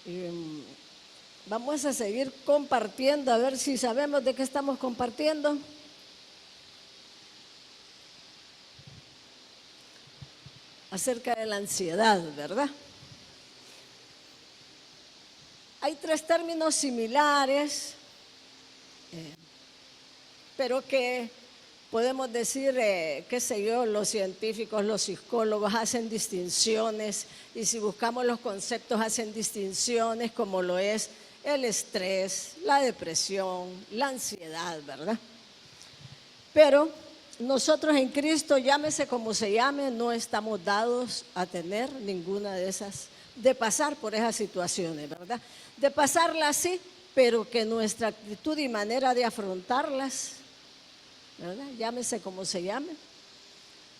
Y vamos a seguir compartiendo, a ver si sabemos de qué estamos compartiendo. Acerca de la ansiedad, ¿verdad? Hay tres términos similares, pero que podemos decir, qué sé yo, los científicos, los psicólogos hacen distinciones, y si buscamos los conceptos hacen distinciones, como lo es el estrés, la depresión, la ansiedad, ¿verdad? Pero nosotros en Cristo, llámese como se llame, no estamos dados a tener ninguna de esas, de pasar por esas situaciones, ¿verdad? De pasarlas sí, pero que nuestra actitud y manera de afrontarlas, ¿verdad?, llámese como se llame,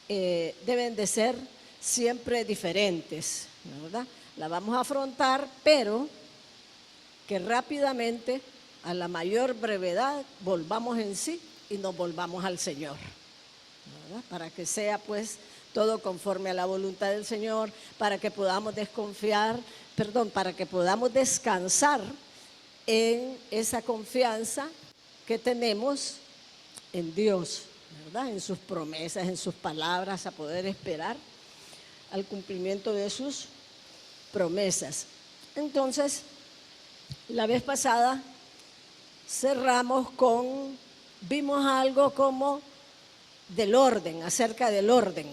deben de ser siempre diferentes, ¿verdad? La vamos a afrontar, pero que rápidamente, a la mayor brevedad, volvamos en sí y nos volvamos al Señor, ¿verdad? Para que sea pues todo conforme a la voluntad del Señor, para que podamos para que podamos descansar en esa confianza que tenemos en Dios, ¿verdad?, en sus promesas, en sus palabras, a poder esperar al cumplimiento de sus promesas. Entonces, la vez pasada cerramos vimos algo como del orden, acerca del orden,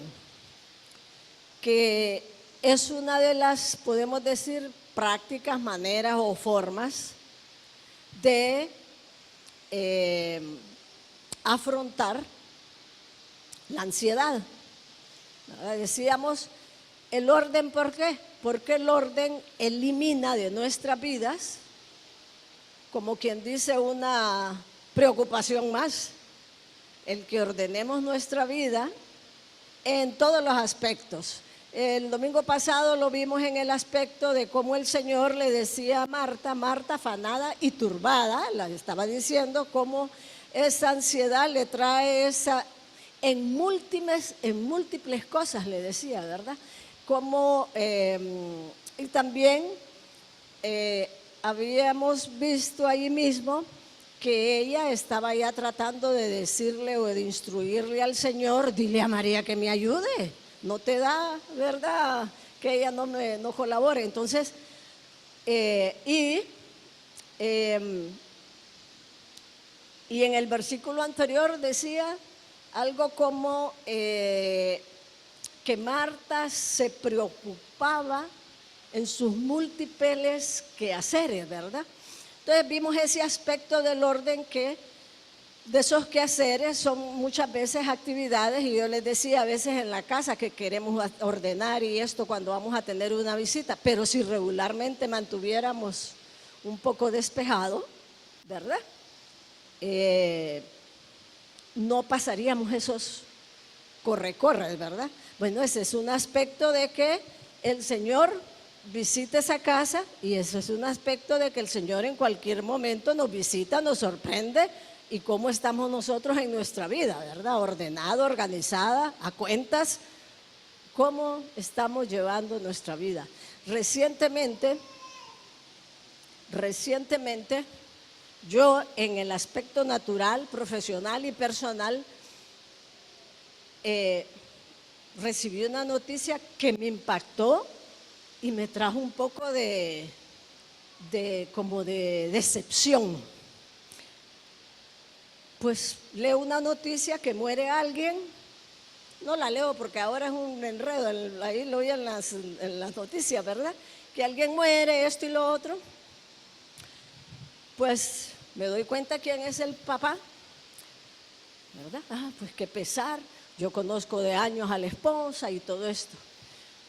que es una de las, podemos decir, prácticas, maneras o formas de afrontar la ansiedad. Decíamos el orden, ¿por qué? Porque el orden elimina de nuestras vidas, como quien dice, una preocupación más. El que ordenemos nuestra vida en todos los aspectos. El domingo pasado lo vimos en el aspecto de cómo el Señor le decía a Marta, Marta, afanada y turbada, la estaba diciendo cómo esa ansiedad le trae en múltiples cosas, le decía, ¿verdad? Y también habíamos visto ahí mismo que ella estaba ya tratando de decirle o de instruirle al Señor, dile a María que me ayude, no te da, ¿verdad?, que ella no colabore. Entonces, y en el versículo anterior decía algo como que Marta se preocupaba en sus múltiples quehaceres, ¿verdad? Entonces vimos ese aspecto del orden, que de esos quehaceres son muchas veces actividades, y yo les decía, a veces en la casa que queremos ordenar y esto cuando vamos a tener una visita, pero si regularmente mantuviéramos un poco despejado, ¿verdad?, no pasaríamos esos corre, ¿verdad? Bueno, ese es un aspecto de que el Señor visita esa casa, y eso es un aspecto de que el Señor en cualquier momento nos visita, nos sorprende, y cómo estamos nosotros en nuestra vida, ¿verdad? Ordenada, organizada, a cuentas, cómo estamos llevando nuestra vida. Recientemente, yo en el aspecto natural, profesional y personal, recibí una noticia que me impactó y me trajo un poco como de decepción. Pues leo una noticia que muere alguien, no la leo porque ahora es un enredo, ahí lo vi en las noticias, ¿verdad?, que alguien muere, esto y lo otro. Pues me doy cuenta quién es el papá, ¿verdad? Pues qué pesar, yo conozco de años a la esposa y todo esto.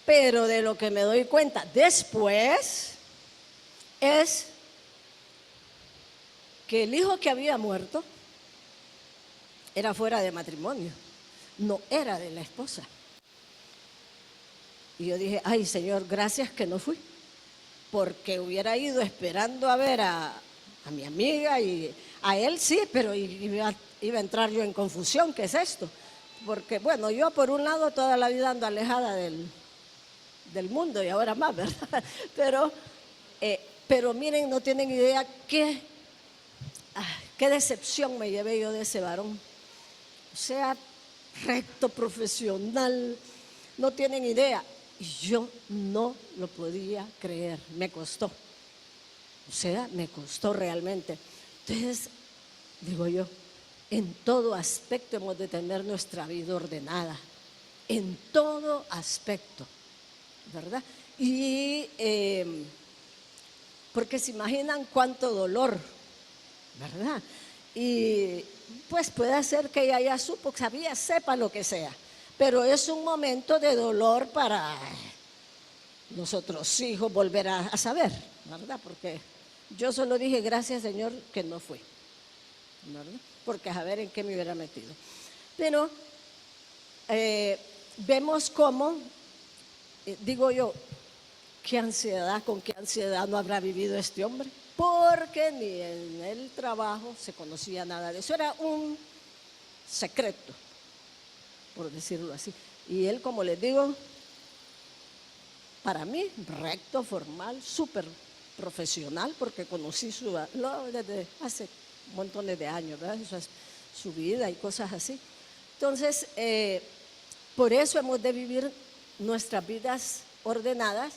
Pero de lo que me doy cuenta después es que el hijo que había muerto era fuera de matrimonio, no era de la esposa. Y yo dije, ay Señor, gracias que no fui, porque hubiera ido esperando a ver a mi amiga, y a él sí, pero iba a entrar yo en confusión, ¿qué es esto? Porque bueno, yo por un lado toda la vida ando alejada del mundo, y ahora más, ¿verdad? Pero Pero miren, no tienen idea qué decepción me llevé yo de ese varón. O sea, recto, profesional, no tienen idea. Y yo no lo podía creer, me costó. O sea, me costó realmente. Entonces, digo yo, en todo aspecto hemos de tener nuestra vida ordenada. En todo aspecto, ¿verdad? Y porque se imaginan cuánto dolor, ¿verdad? Y pues puede ser que ella ya supo, sabía, sepa lo que sea, pero es un momento de dolor para los otros hijos volver a saber, ¿verdad? Porque yo solo dije, gracias Señor que no fue, ¿verdad? Porque a ver en qué me hubiera metido. Pero vemos cómo, digo yo, qué ansiedad, con qué ansiedad no habrá vivido este hombre, porque ni en el trabajo se conocía nada de eso, era un secreto, por decirlo así. Y él, como les digo, para mí, recto, formal, súper profesional, porque conocí desde hace montones de años, ¿verdad? Su vida y cosas así. Entonces, por eso hemos de vivir nuestras vidas ordenadas,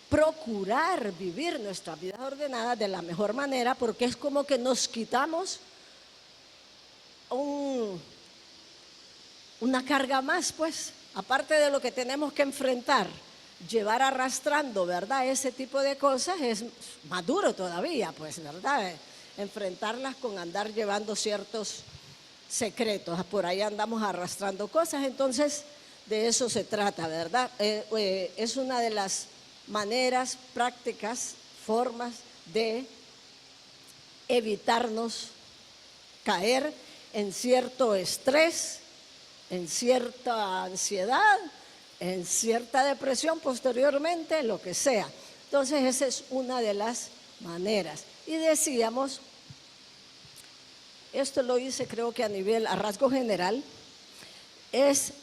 procurar vivir nuestras vidas ordenadas de la mejor manera, porque es como que nos quitamos una carga más, pues, aparte de lo que tenemos que enfrentar, llevar arrastrando, ¿verdad? Ese tipo de cosas es más duro todavía, pues, ¿verdad? Enfrentarlas con andar llevando ciertos secretos, por ahí andamos arrastrando cosas, entonces de eso se trata, ¿verdad? Es una de las maneras, prácticas, formas de evitarnos caer en cierto estrés, en cierta ansiedad, en cierta depresión posteriormente, lo que sea. Entonces esa es una de las maneras. Y decíamos, esto lo hice creo que a rasgo general, es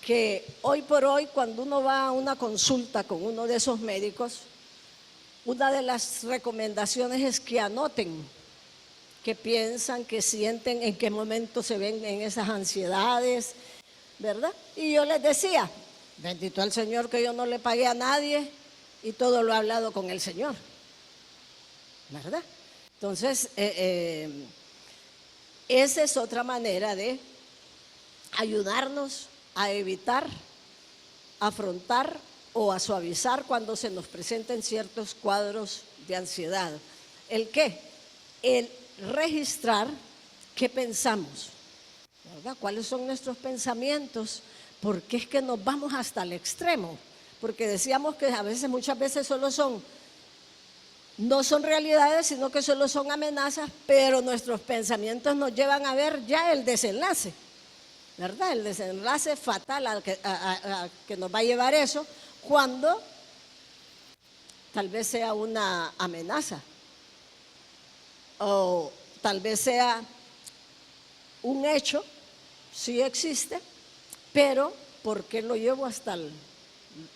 que hoy por hoy cuando uno va a una consulta con uno de esos médicos, una de las recomendaciones es que anoten qué piensan, qué sienten, en qué momento se ven en esas ansiedades, ¿verdad? Y yo les decía, bendito al Señor que yo no le pagué a nadie y todo lo he hablado con el Señor, ¿verdad? Entonces, esa es otra manera de ayudarnos a evitar, afrontar o a suavizar cuando se nos presenten ciertos cuadros de ansiedad. ¿El qué? El registrar qué pensamos, ¿verdad? ¿Cuáles son nuestros pensamientos? ¿Por qué es que nos vamos hasta el extremo? Porque decíamos que muchas veces no son realidades, sino que solo son amenazas, pero nuestros pensamientos nos llevan a ver ya el desenlace, ¿verdad? El desenlace fatal a que nos va a llevar eso, cuando tal vez sea una amenaza o tal vez sea un hecho, sí existe, pero ¿por qué lo llevo hasta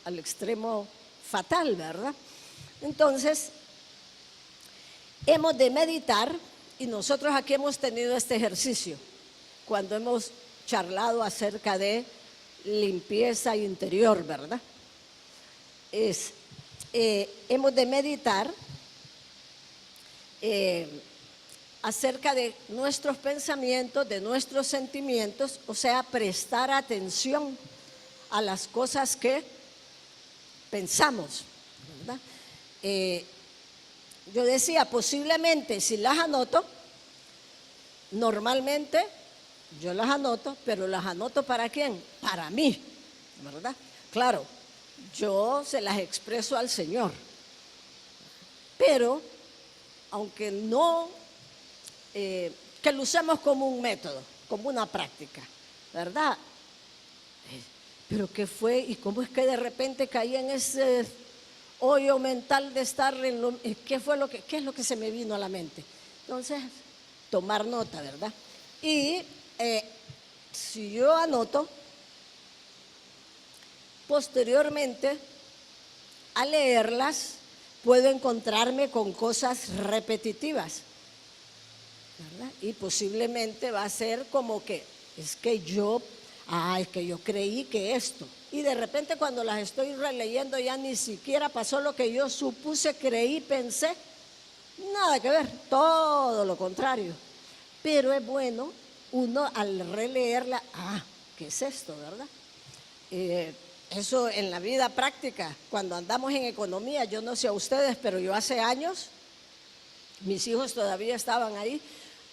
al extremo fatal, verdad? Entonces, hemos de meditar, y nosotros aquí hemos tenido este ejercicio cuando hemos charlado acerca de limpieza interior, ¿verdad? Hemos de meditar acerca de nuestros pensamientos, de nuestros sentimientos, o sea, prestar atención a las cosas que pensamos, ¿verdad? Yo decía, posiblemente si las anoto, normalmente yo las anoto, pero las anoto ¿para quién? Para mí, ¿verdad? Claro, yo se las expreso al Señor, pero aunque no, que lo usemos como un método, como una práctica, ¿verdad? Pero ¿qué fue y cómo es que de repente caí en ese hoyo mental de estar qué es lo que se me vino a la mente? Entonces, tomar nota, ¿verdad? Y si yo anoto, posteriormente, a leerlas, puedo encontrarme con cosas repetitivas, ¿verdad? Y posiblemente va a ser como que, es que yo creí que esto. Y de repente cuando las estoy releyendo ya ni siquiera pasó lo que yo supuse, creí, pensé. Nada que ver, todo lo contrario. Pero es bueno uno al releerla, ¿qué es esto, verdad? Eso en la vida práctica, cuando andamos en economía, yo no sé a ustedes, pero yo hace años, mis hijos todavía estaban ahí,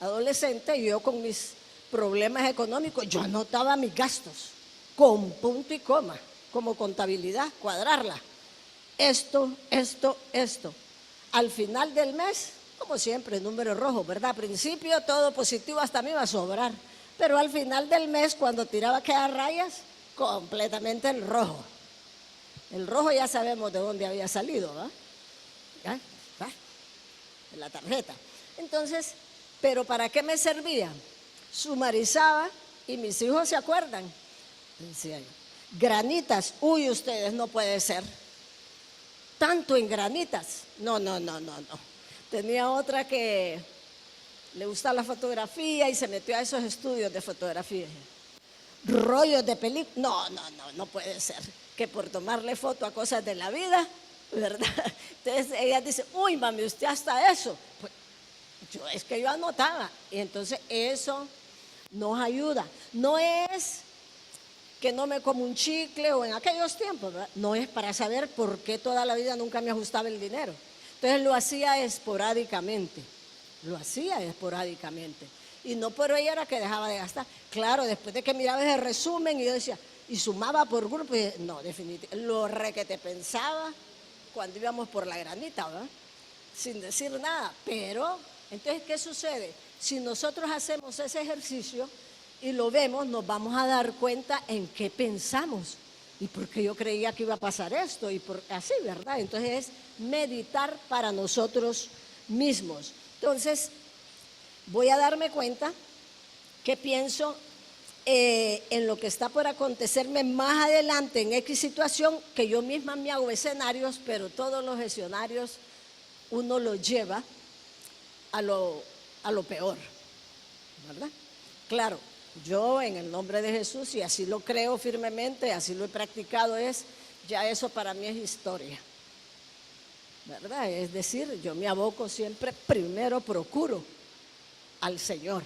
adolescentes, y yo con mis problemas económicos, yo anotaba mis gastos con punto y coma, como contabilidad, cuadrarla. Esto. Al final del mes, como siempre, número rojo, ¿verdad? Al principio todo positivo, hasta me iba a sobrar. Pero al final del mes, cuando tiraba aquellas rayas, completamente el rojo. El rojo ya sabemos de dónde había salido, ¿verdad? ¿Ya? De la tarjeta. Entonces, ¿pero para qué me servía? Sumarizaba y mis hijos se acuerdan. Decía yo, granitas, ustedes no puede ser. Tanto en granitas. No. Tenía otra que le gusta la fotografía y se metió a esos estudios de fotografía. Rollos de película. No puede ser. Que por tomarle foto a cosas de la vida, ¿verdad? Entonces ella dice, mami, usted hasta eso. Pues, es que yo anotaba. Y entonces eso nos ayuda. No es que no me como un chicle o en aquellos tiempos, ¿verdad? No es para saber por qué toda la vida nunca me ajustaba el dinero. Entonces lo hacía esporádicamente. Y no por ello era que dejaba de gastar. Claro, después de que miraba ese resumen y yo decía, y sumaba por grupo, y no, definitivamente, lo que te pensaba cuando íbamos por la granita, ¿verdad? Sin decir nada. Pero, entonces, ¿qué sucede? Si nosotros hacemos ese ejercicio y lo vemos, nos vamos a dar cuenta en qué pensamos y por qué yo creía que iba a pasar esto y así, ¿verdad? Entonces es meditar para nosotros mismos. Entonces voy a darme cuenta que pienso en lo que está por acontecerme más adelante en X situación, que yo misma me hago escenarios, pero todos los escenarios uno los lleva a lo peor, ¿verdad? Claro, yo en el nombre de Jesús, y así lo creo firmemente, así lo he practicado, ya eso para mí es historia, ¿verdad? Es decir, yo me aboco siempre, primero procuro al Señor.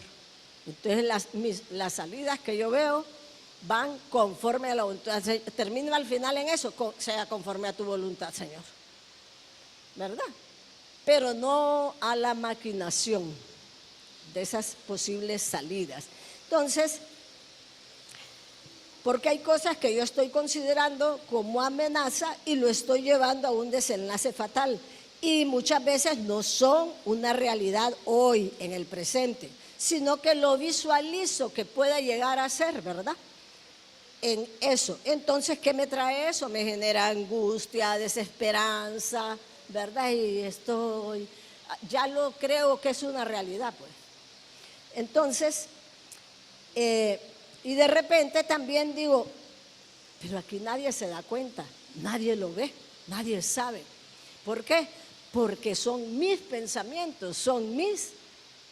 Entonces las salidas que yo veo van conforme a la voluntad. Termino al final en eso, sea conforme a tu voluntad, Señor, ¿verdad? Pero no a la maquinación de esas posibles salidas. Entonces, porque hay cosas que yo estoy considerando como amenaza y lo estoy llevando a un desenlace fatal. Y muchas veces no son una realidad hoy, en el presente, sino que lo visualizo que pueda llegar a ser, ¿verdad? En eso. Entonces, ¿qué me trae eso? Me genera angustia, desesperanza, ¿verdad? Y ya lo creo que es una realidad, pues. Entonces, y de repente también digo, pero aquí nadie se da cuenta, nadie lo ve, nadie sabe. ¿Por qué? Porque son mis pensamientos, son mis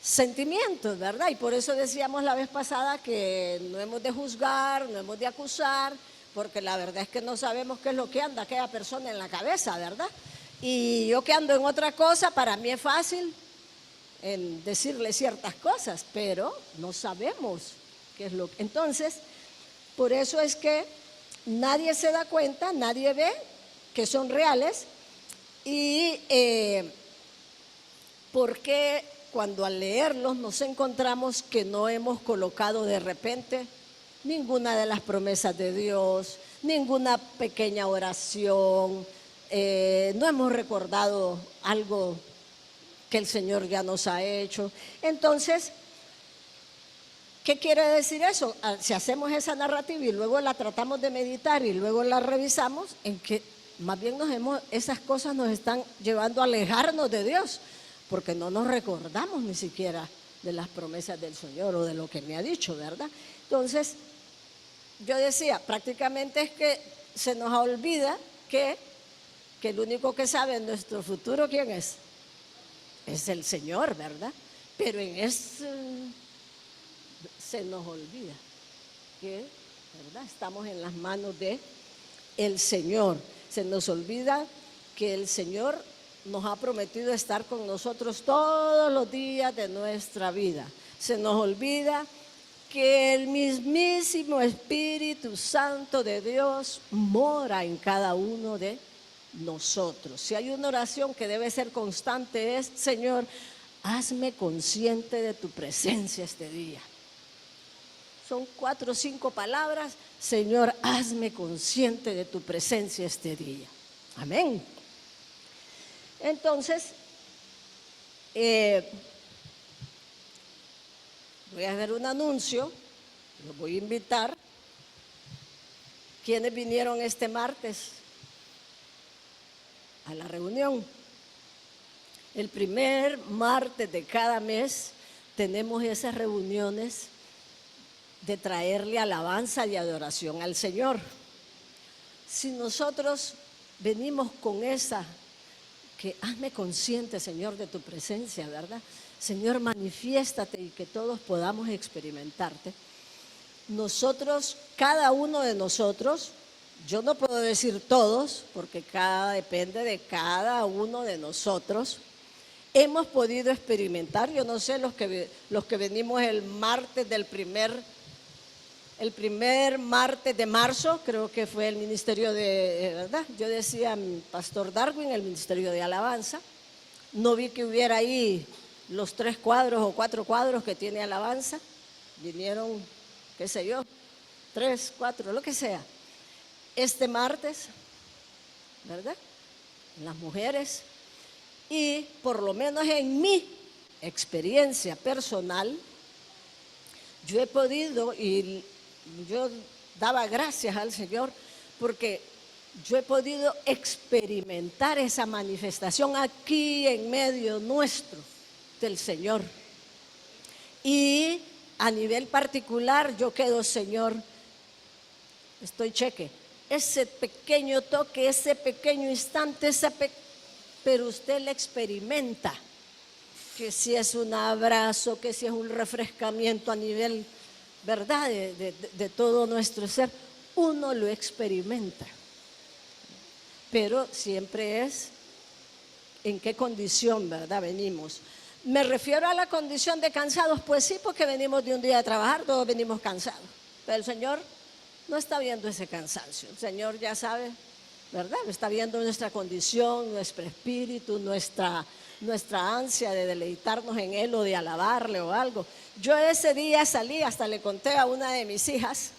sentimientos, ¿verdad? Y por eso decíamos la vez pasada que no hemos de juzgar, no hemos de acusar, porque la verdad es que no sabemos qué es lo que anda aquella persona en la cabeza, ¿verdad? Y yo que ando en otra cosa, para mí es fácil en decirle ciertas cosas, pero no sabemos qué es lo que... Entonces, por eso es que nadie se da cuenta, nadie ve que son reales. Y porque cuando al leerlos nos encontramos que no hemos colocado de repente ninguna de las promesas de Dios, ninguna pequeña oración, no hemos recordado algo que el Señor ya nos ha hecho. Entonces, ¿qué quiere decir eso? Si hacemos esa narrativa y luego la tratamos de meditar y luego la revisamos, en que más bien esas cosas nos están llevando a alejarnos de Dios, porque no nos recordamos ni siquiera de las promesas del Señor o de lo que me ha dicho, ¿verdad? Entonces, yo decía, prácticamente es que se nos olvida que que el único que sabe nuestro futuro, ¿quién es? Es el Señor, ¿verdad? Pero en eso se nos olvida que, ¿verdad?, estamos en las manos de el Señor. Se nos olvida que el Señor nos ha prometido estar con nosotros todos los días de nuestra vida. Se nos olvida que el mismísimo Espíritu Santo de Dios mora en cada uno de nosotros. Si hay una oración que debe ser constante es: Señor, hazme consciente de tu presencia este día. Son 4 o 5 palabras: Señor, hazme consciente de tu presencia este día. Amén. Entonces, voy a hacer un anuncio, los voy a invitar. ¿Quiénes vinieron este martes a la reunión? El primer martes de cada mes tenemos esas reuniones de traerle alabanza y adoración al Señor. Si nosotros venimos con esa, que hazme consciente, Señor, de tu presencia, ¿verdad? Señor, manifiéstate y que todos podamos experimentarte. Nosotros, cada uno de nosotros, yo no puedo decir todos, porque depende de cada uno de nosotros, hemos podido experimentar. Yo no sé, los que venimos el primer martes de marzo, creo que fue el ministerio de, ¿verdad? Yo decía, Pastor Darwin, el ministerio de alabanza. No vi que hubiera ahí los 3 cuadros o 4 cuadros que tiene alabanza. Vinieron, qué sé yo, 3, 4, lo que sea. Este martes, ¿verdad?, las mujeres. Y por lo menos en mi experiencia personal, yo he podido, y yo daba gracias al Señor, porque yo he podido experimentar esa manifestación aquí en medio nuestro del Señor. Y a nivel particular yo quedo, Señor, estoy cheque, ese pequeño toque, ese pequeño instante, pero usted le experimenta, que si es un abrazo, que si es un refrescamiento a nivel, ¿verdad?, de todo nuestro ser, uno lo experimenta. Pero siempre es en qué condición, ¿verdad?, venimos. Me refiero a la condición de cansados, pues sí, porque venimos de un día de trabajar, todos venimos cansados. Pero el Señor no está viendo ese cansancio. El Señor ya sabe, ¿verdad?, está viendo nuestra condición, nuestro espíritu, nuestra ansia de deleitarnos en Él o de alabarle o algo. Yo ese día salí, hasta le conté a una de mis hijas,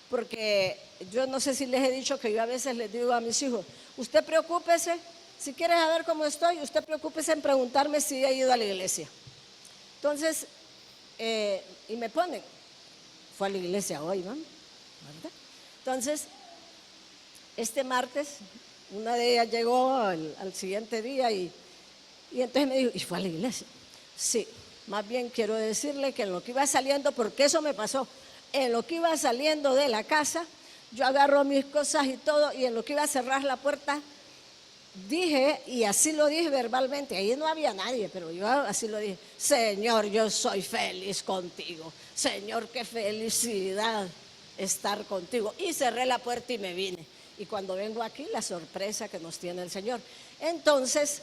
porque yo no sé si les he dicho que yo a veces les digo a mis hijos: usted preocúpese, si quiere saber cómo estoy, usted preocúpese en preguntarme si he ido a la iglesia. Entonces, y me ponen, fue a la iglesia hoy, ¿no?, ¿verdad? Entonces, este martes, una de ellas llegó al siguiente día y entonces me dijo: ¿y fue a la iglesia? Sí, más bien quiero decirle que en lo que iba saliendo, porque eso me pasó, en lo que iba saliendo de la casa, yo agarro mis cosas y todo, y en lo que iba a cerrar la puerta, dije, y así lo dije verbalmente, ahí no había nadie, pero yo así lo dije: Señor, yo soy feliz contigo. Señor, qué felicidad estar contigo. Y cerré la puerta y me vine. Y cuando vengo aquí, la sorpresa que nos tiene el Señor. Entonces,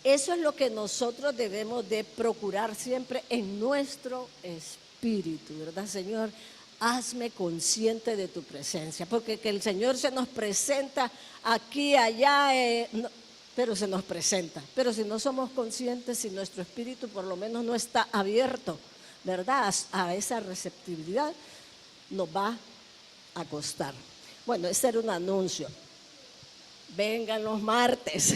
eso es lo que nosotros debemos de procurar siempre en nuestro espíritu, ¿verdad, Señor? Hazme consciente de tu presencia, porque que el Señor se nos presenta aquí, allá, pero se nos presenta. Pero si no somos conscientes, si nuestro espíritu por lo menos no está abierto, ¿verdad?, a esa receptividad, nos va a costar. Bueno, ese era un anuncio. Vengan los martes,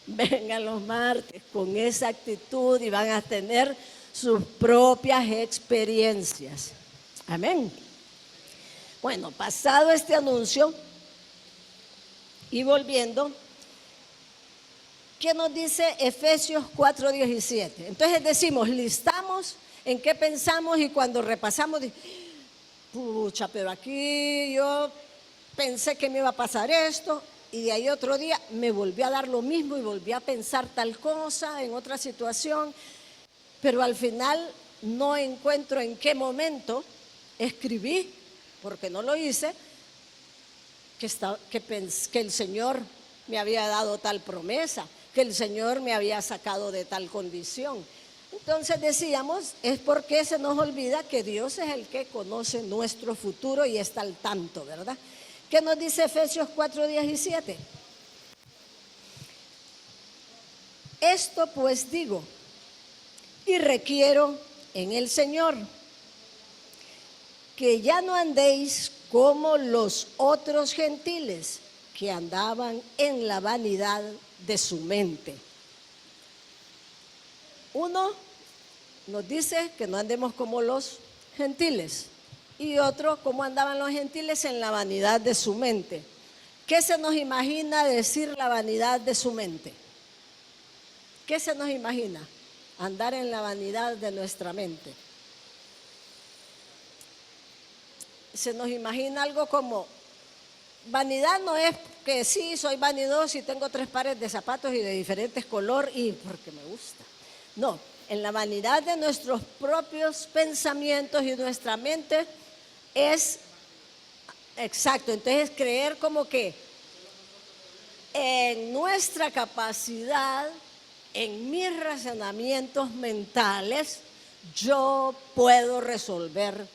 vengan los martes con esa actitud y van a tener sus propias experiencias. Amén. Bueno, pasado este anuncio y volviendo, ¿qué nos dice Efesios 4:17? Entonces decimos, listamos en qué pensamos, y cuando repasamos, pucha, pero aquí yo pensé que me iba a pasar esto, y de ahí otro día me volvió a dar lo mismo y volví a pensar tal cosa en otra situación, pero al final no encuentro en qué momento escribí, porque no lo hice, que el Señor me había dado tal promesa, que el Señor me había sacado de tal condición. Entonces decíamos, es porque se nos olvida que Dios es el que conoce nuestro futuro y está al tanto, ¿verdad? ¿Qué nos dice Efesios 4:17? Esto pues digo y requiero en el Señor que ya no andéis como los otros gentiles que andaban en la vanidad de su mente. Uno nos dice que no andemos como los gentiles y otro, como andaban los gentiles en la vanidad de su mente. ¿Qué se nos imagina decir la vanidad de su mente? ¿Qué se nos imagina? Andar en la vanidad de nuestra mente. Se nos imagina algo como, vanidad no es que sí, soy vanidoso y tengo 3 pares de zapatos y de diferentes color y porque me gusta. No, en la vanidad de nuestros propios pensamientos y nuestra mente es, exacto, entonces creer como que en nuestra capacidad, en mis razonamientos mentales, yo puedo resolver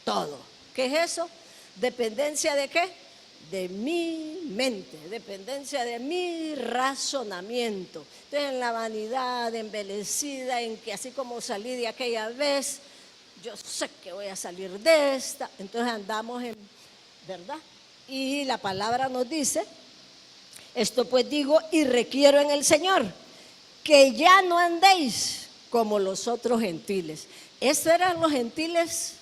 todo. ¿Qué es eso? ¿Dependencia de qué? De mi mente, dependencia de mi razonamiento. Entonces en la vanidad embelecida, en que así como salí de aquella vez, yo sé que voy a salir de esta, entonces andamos en, ¿verdad? Y la palabra nos dice, esto pues digo y requiero en el Señor, que ya no andéis como los otros gentiles. Estos eran los gentiles,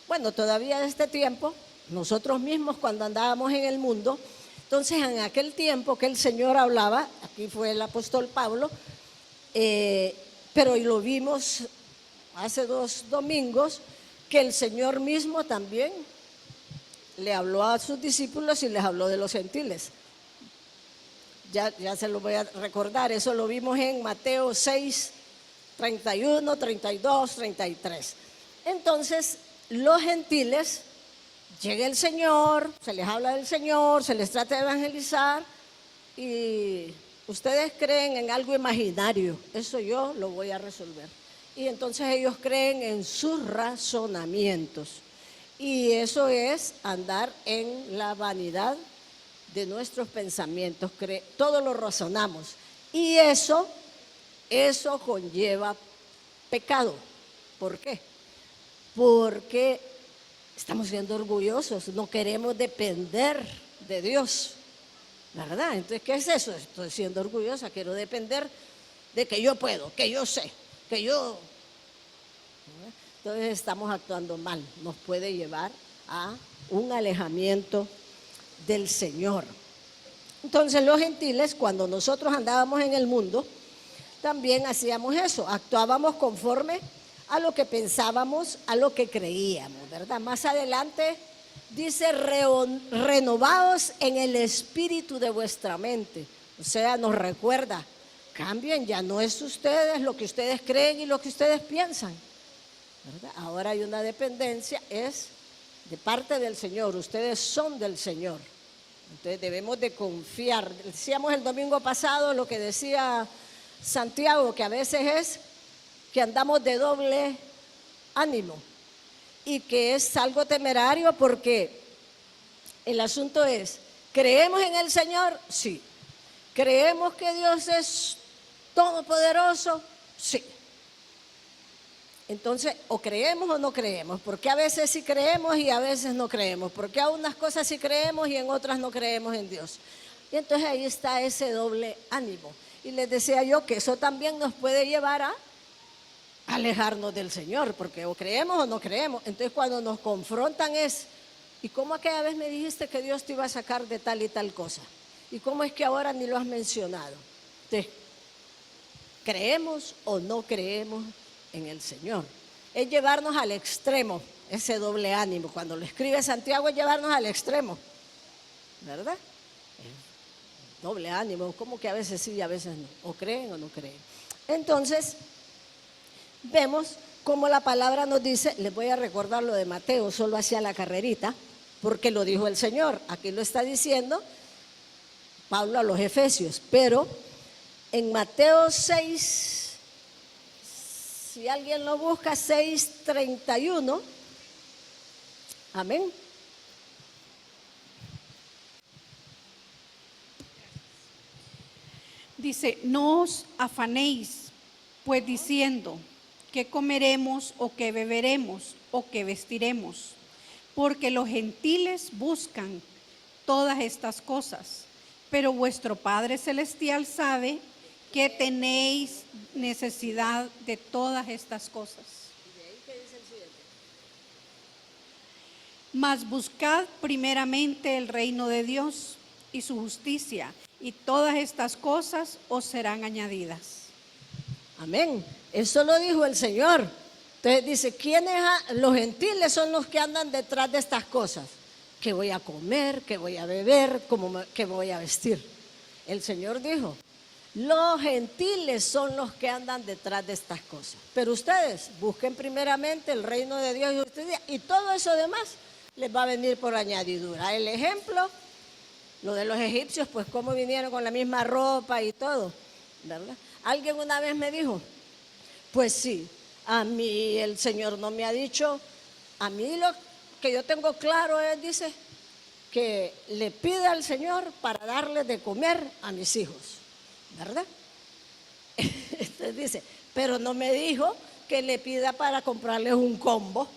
bueno, todavía de este tiempo, nosotros mismos cuando andábamos en el mundo. Entonces en aquel tiempo que el Señor hablaba, aquí fue el apóstol Pablo, pero lo vimos hace 2 domingos, que el Señor mismo también le habló a sus discípulos y les habló de los gentiles. Ya se lo voy a recordar, eso lo vimos en Mateo 6, 31, 32, 33. Entonces, los gentiles, llega el Señor, se les habla del Señor, se les trata de evangelizar y ustedes creen en algo imaginario, eso yo lo voy a resolver. Y entonces ellos creen en sus razonamientos y eso es andar en la vanidad de nuestros pensamientos, todo lo razonamos y eso conlleva pecado. ¿Por qué? Porque estamos siendo orgullosos, no queremos depender de Dios, ¿verdad? Entonces, ¿qué es eso? Estoy siendo orgullosa, quiero depender de que yo puedo, que yo sé, que yo... Entonces estamos actuando mal, nos puede llevar a un alejamiento del Señor. Entonces los gentiles, cuando nosotros andábamos en el mundo, también hacíamos eso, actuábamos conforme a lo que pensábamos, a lo que creíamos, ¿verdad? Más adelante dice, renovaos en el espíritu de vuestra mente. O sea, nos recuerda, cambien, ya no es ustedes lo que ustedes creen y lo que ustedes piensan, ¿verdad? Ahora hay una dependencia, es de parte del Señor, ustedes son del Señor. Entonces debemos de confiar. Decíamos el domingo pasado lo que decía Santiago, que a veces es que andamos de doble ánimo y que es algo temerario porque el asunto es, ¿creemos en el Señor? Sí. ¿Creemos que Dios es todopoderoso? Sí. Entonces, o creemos o no creemos, porque a veces sí creemos y a veces no creemos, porque a unas cosas sí creemos y en otras no creemos en Dios. Y entonces ahí está ese doble ánimo. Y les decía yo que eso también nos puede llevar a alejarnos del Señor, porque o creemos o no creemos. Entonces cuando nos confrontan es, ¿y cómo aquella vez me dijiste que Dios te iba a sacar de tal y tal cosa? ¿Y cómo es que ahora ni lo has mencionado? Entonces, ¿creemos o no creemos en el Señor? Es llevarnos al extremo, ese doble ánimo. Cuando lo escribe Santiago es llevarnos al extremo, ¿verdad? doble ánimo, como que a veces sí y a veces no, o creen o no creen. Entonces, vemos como la palabra nos dice, les voy a recordar lo de Mateo, solo hacía la carrerita, porque lo dijo el Señor, aquí lo está diciendo Pablo a los Efesios, pero en Mateo 6, si alguien lo busca, 6:31, amén. Dice, no os afanéis, pues diciendo, ¿qué comeremos o qué beberemos o qué vestiremos? Porque los gentiles buscan todas estas cosas, pero vuestro Padre Celestial sabe que tenéis necesidad de todas estas cosas. Mas buscad primeramente el reino de Dios y su justicia, y todas estas cosas os serán añadidas. Amén. Eso lo dijo el Señor. Entonces dice, los gentiles son los que andan detrás de estas cosas. ¿Qué voy a comer? ¿Qué voy a beber? ¿Qué voy a vestir? El Señor dijo, los gentiles son los que andan detrás de estas cosas. Pero ustedes busquen primeramente el reino de Dios y justicia, y todo eso demás les va a venir por añadidura. El ejemplo, lo de los egipcios, pues cómo vinieron con la misma ropa y todo, ¿verdad? Alguien una vez me dijo, pues sí, a mí el Señor no me ha dicho, a mí lo que yo tengo claro es, dice, que le pida al Señor para darle de comer a mis hijos, ¿verdad? Entonces dice, pero no me dijo que le pida para comprarles un combo.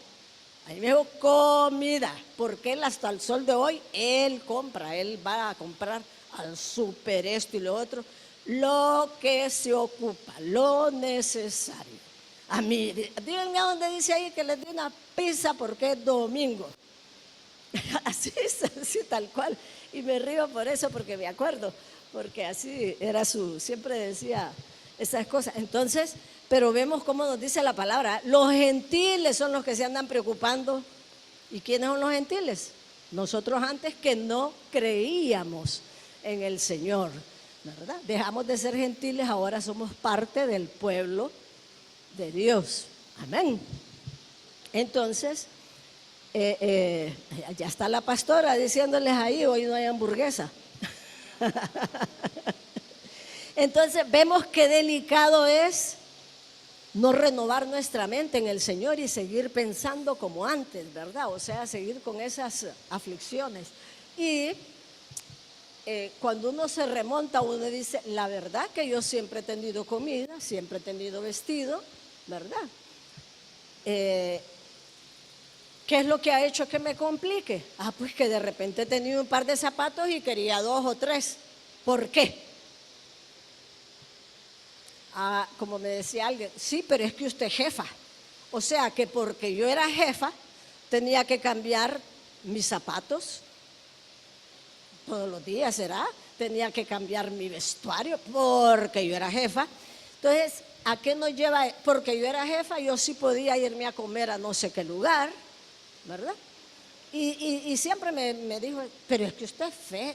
Ahí me dijo comida, porque él hasta el sol de hoy, él compra, él va a comprar al súper esto y lo otro, lo que se ocupa, lo necesario. A mí, díganme a dónde dice ahí que les dé una pizza porque es domingo. Así es, así tal cual. Y me río por eso, porque me acuerdo, porque así era siempre decía esas cosas. Entonces, pero vemos cómo nos dice la palabra, los gentiles son los que se andan preocupando. ¿Y quiénes son los gentiles? Nosotros antes que no creíamos en el Señor, ¿verdad? Dejamos de ser gentiles, ahora somos parte del pueblo de Dios. Amén. Entonces, ya está la pastora diciéndoles ahí, hoy no hay hamburguesa. Entonces vemos qué delicado es no renovar nuestra mente en el Señor y seguir pensando como antes, ¿verdad? O sea, seguir con esas aflicciones. Y cuando uno se remonta, uno dice, la verdad que yo siempre he tenido comida, siempre he tenido vestido, ¿verdad? ¿Qué es lo que ha hecho que me complique? Pues que de repente he tenido un par de zapatos y quería 2 o 3. ¿Por qué? Como me decía alguien, sí, pero es que usted es jefa. O sea que porque yo era jefa, tenía que cambiar mis zapatos todos los días, ¿será? Tenía que cambiar mi vestuario porque yo era jefa. Entonces, ¿a qué nos lleva? Porque yo era jefa, yo sí podía irme a comer a no sé qué lugar, ¿verdad? Y siempre me dijo, pero es que usted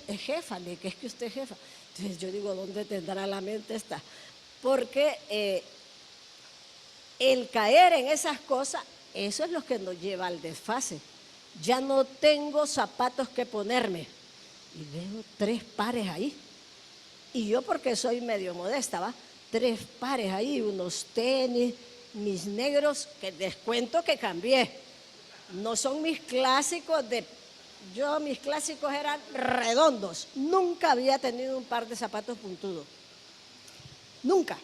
es jefa, que es que usted es jefa. Entonces yo digo, ¿dónde tendrá la mente esta? Porque el caer en esas cosas, eso es lo que nos lleva al desfase. Ya no tengo zapatos que ponerme. Y veo 3 pares ahí. Y yo porque soy medio modesta, ¿va? 3 pares ahí, unos tenis, mis negros, que les cuento que cambié. No son mis clásicos mis clásicos eran redondos. Nunca había tenido un par de zapatos puntudos. Nunca.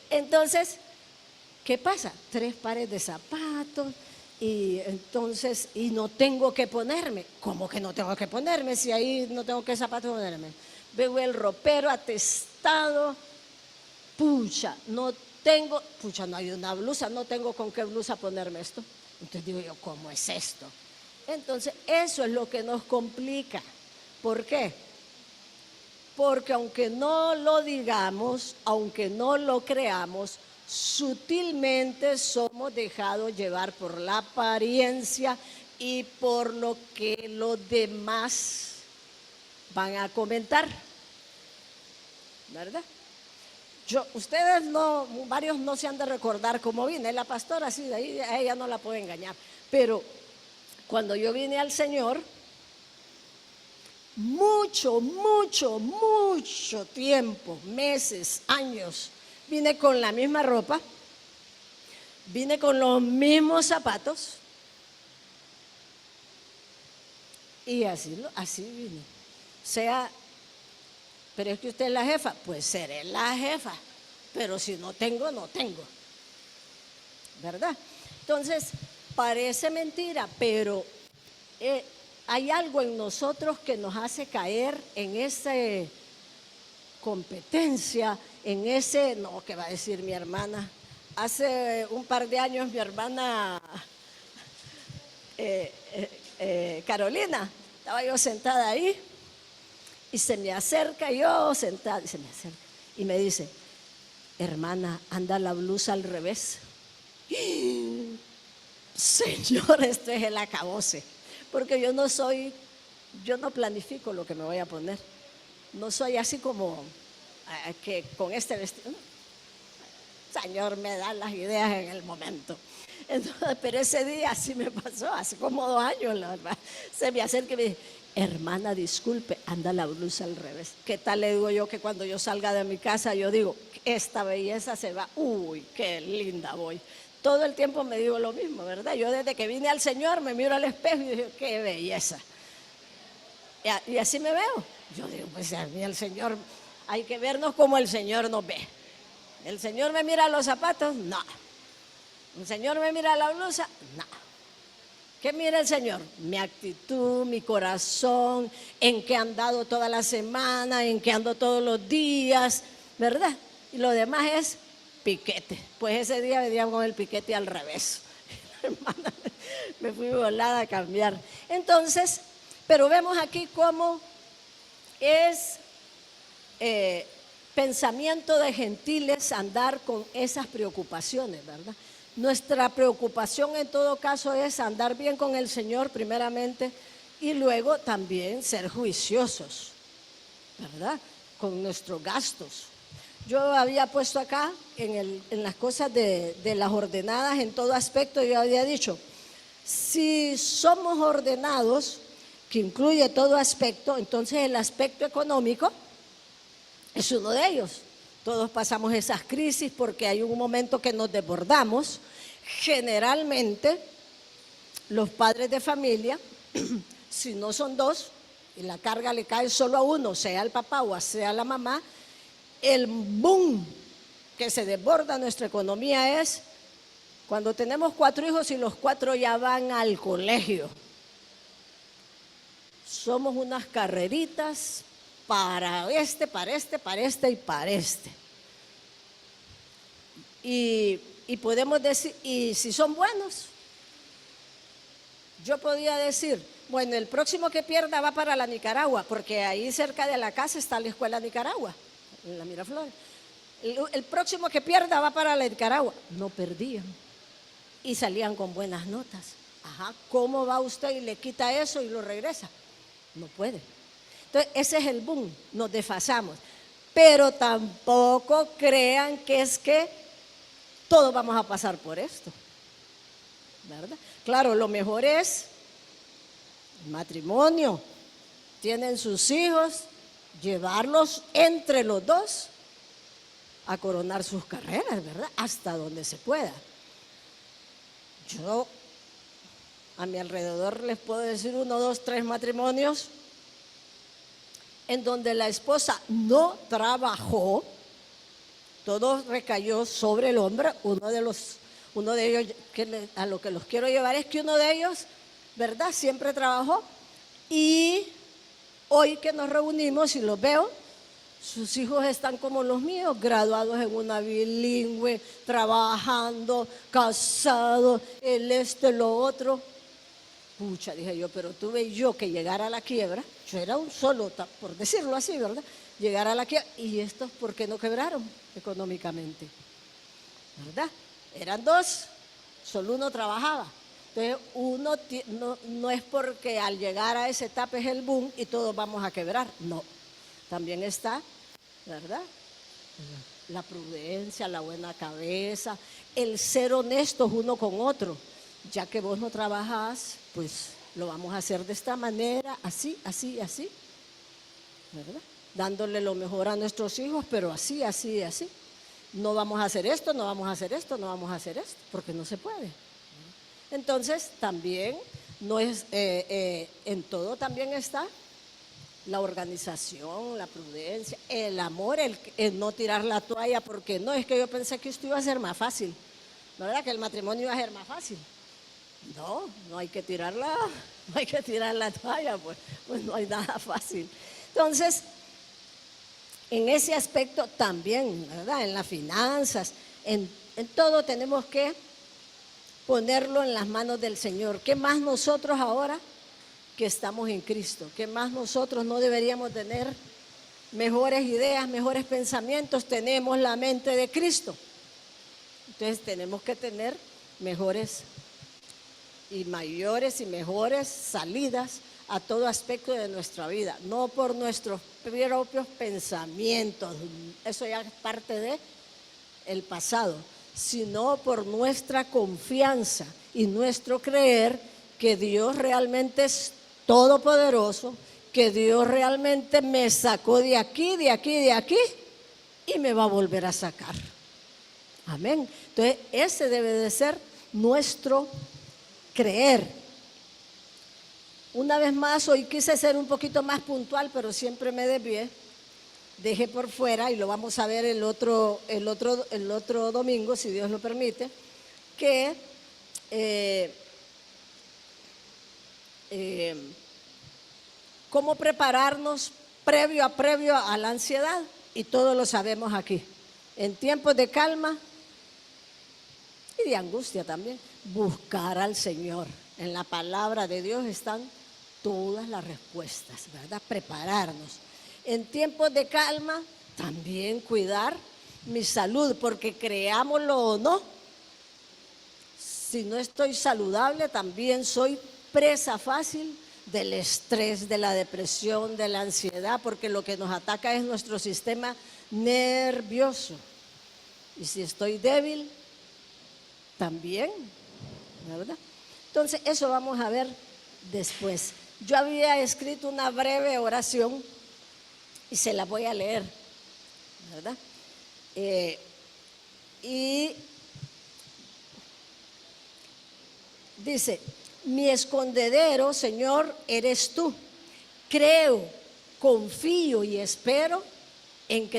Entonces, ¿qué pasa? 3 pares de zapatos y entonces, y no tengo que ponerme. ¿Cómo que no tengo que ponerme si ahí no tengo que zapatos ponerme? Veo el ropero atestado, no hay una blusa, no tengo con qué blusa ponerme esto. Entonces digo yo, ¿cómo es esto? Entonces, eso es lo que nos complica. ¿Por qué? Porque aunque no lo digamos, aunque no lo creamos, sutilmente somos dejados llevar por la apariencia y por lo que los demás van a comentar, ¿verdad? Ustedes no, varios no se han de recordar cómo vine, la pastora sí, de ahí a ella no la puedo engañar, pero cuando yo vine al Señor, mucho tiempo, meses, años, vine con la misma ropa, vine con los mismos zapatos y así vine. O sea, pero es que usted es la jefa, pues seré la jefa, pero si no tengo, no tengo, ¿verdad? Entonces, parece mentira, pero hay algo en nosotros que nos hace caer en esa competencia, en ese, no, ¿qué va a decir mi hermana? Hace un par de años mi hermana Carolina, estaba yo sentada ahí y se me acerca, yo sentada, y se me acerca y me dice, hermana, anda la blusa al revés. Señor, esto es el acabose, porque yo no planifico lo que me voy a poner, no soy así como que con este vestido, Señor me da las ideas en el momento. Entonces, pero ese día sí me pasó, hace como 2 años, la verdad, se me acerca y me dice, hermana, disculpe, anda la blusa al revés. ¿Qué tal le digo yo que cuando yo salga de mi casa, yo digo, esta belleza se va, uy, qué linda voy? Todo el tiempo me digo lo mismo, ¿verdad? Yo desde que vine al Señor me miro al espejo y digo, qué belleza. Y así me veo. Yo digo, pues a mí el Señor, hay que vernos como el Señor nos ve. ¿El Señor me mira los zapatos? No. ¿El Señor me mira la blusa? No. ¿Qué mira el Señor? Mi actitud, mi corazón, en qué he andado toda la semana, en qué ando todos los días, ¿verdad? Y lo demás es piquete. Pues ese día venía con el piquete al revés. Hermana, me fui volada a cambiar. Entonces, pero vemos aquí cómo es pensamiento de gentiles andar con esas preocupaciones, ¿verdad? Nuestra preocupación en todo caso es andar bien con el Señor primeramente y luego también ser juiciosos, ¿verdad? Con nuestros gastos. Yo había puesto acá en las cosas de las ordenadas en todo aspecto, yo había dicho, si somos ordenados, que incluye todo aspecto, entonces el aspecto económico es uno de ellos. Todos pasamos esas crisis porque hay un momento que nos desbordamos. Generalmente, los padres de familia, si no son dos, y la carga le cae solo a uno, sea el papá o sea la mamá, el boom que se desborda nuestra economía es cuando tenemos 4 hijos y los 4 ya van al colegio. Somos unas carreritas para este y para este. Y podemos decir, y si son buenos, yo podría decir, bueno, el próximo que pierda va para la Nicaragua, porque ahí cerca de la casa está la escuela Nicaragua, en la Miraflores. El próximo que pierda va para la Nicaragua. No perdían y salían con buenas notas. Ajá, ¿cómo va usted y le quita eso y lo regresa? No puede. Entonces, ese es el boom, nos desfasamos. Pero tampoco crean que es que todos vamos a pasar por esto, ¿verdad? Claro, lo mejor es el matrimonio, tienen sus hijos, llevarlos entre los dos a coronar sus carreras, ¿verdad? Hasta donde se pueda. Yo a mi alrededor les puedo decir 1, 2, 3 matrimonios en donde la esposa no trabajó, todo recayó sobre el hombre. Uno de ellos, a lo que los quiero llevar es que uno de ellos, ¿verdad?, siempre trabajó, y hoy que nos reunimos y los veo, sus hijos están como los míos, graduados en una bilingüe, trabajando, casados, lo otro. Pucha, dije yo, pero tuve yo que llegar a la quiebra, yo era un solo, por decirlo así, ¿verdad? Llegar a la quiebra, y estos, ¿por qué no quebraron económicamente? ¿Verdad? Eran 2, solo uno trabajaba. Entonces, no es porque al llegar a esa etapa es el boom y todos vamos a quebrar. No, también está, ¿verdad? La prudencia, la buena cabeza, el ser honestos uno con otro. Ya que vos no trabajás, pues lo vamos a hacer de esta manera, así, así, así, ¿verdad? Dándole lo mejor a nuestros hijos, pero así, así, así. No vamos a hacer esto, no vamos a hacer esto, no vamos a hacer esto, porque no se puede. Entonces, también no es, en todo también está la organización, la prudencia, el amor, el no tirar la toalla, porque no, es que yo pensé que esto iba a ser más fácil, ¿verdad? Que el matrimonio iba a ser más fácil. No, no hay que tirarla, no hay que tirar la toalla, pues no hay nada fácil. Entonces, en ese aspecto también, ¿verdad? En las finanzas, en todo tenemos que ponerlo en las manos del Señor. ¿Qué más nosotros ahora que estamos en Cristo? ¿Qué más nosotros no deberíamos tener mejores ideas, mejores pensamientos? Tenemos la mente de Cristo. Entonces tenemos que tener mejores y mayores y mejores salidas a todo aspecto de nuestra vida, no por nuestros propios pensamientos, eso ya es parte de el pasado, sino por nuestra confianza y nuestro creer que Dios realmente es todopoderoso, que Dios realmente me sacó de aquí, de aquí, de aquí y me va a volver a sacar. Amén. Entonces, ese debe de ser nuestro creer. Una vez más, hoy quise ser un poquito más puntual, pero siempre me desvié. Dejé por fuera, y lo vamos a ver el otro domingo, si Dios lo permite, que cómo prepararnos previo a la ansiedad, y todos lo sabemos aquí. En tiempos de calma y de angustia también, buscar al Señor. En la palabra de Dios están todas las respuestas, ¿verdad? Prepararnos. En tiempos de calma, también cuidar mi salud, porque creámoslo o no, si no estoy saludable, también soy presa fácil del estrés, de la depresión, de la ansiedad, porque lo que nos ataca es nuestro sistema nervioso. Y si estoy débil, también, ¿verdad? Entonces, eso vamos a ver después. Yo había escrito una breve oración y se la voy a leer, ¿verdad? Y dice: mi escondedero, Señor, eres tú. Creo, confío y espero en que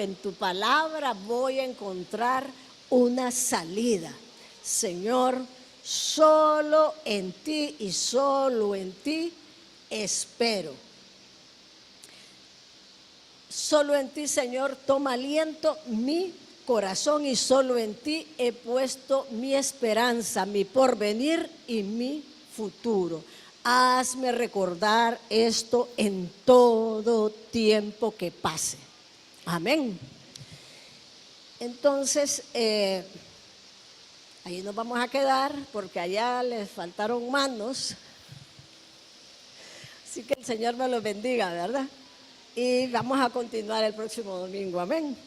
en tu palabra voy a encontrar una salida. Señor, solo en ti y solo en ti espero. Solo en ti, Señor, toma aliento mi corazón, y solo en ti he puesto mi esperanza, mi porvenir y mi futuro. Hazme recordar esto en todo tiempo que pase. Amén. Entonces, ahí nos vamos a quedar, porque allá les faltaron manos. Así que el Señor me los bendiga, ¿verdad? Y vamos a continuar el próximo domingo. Amén.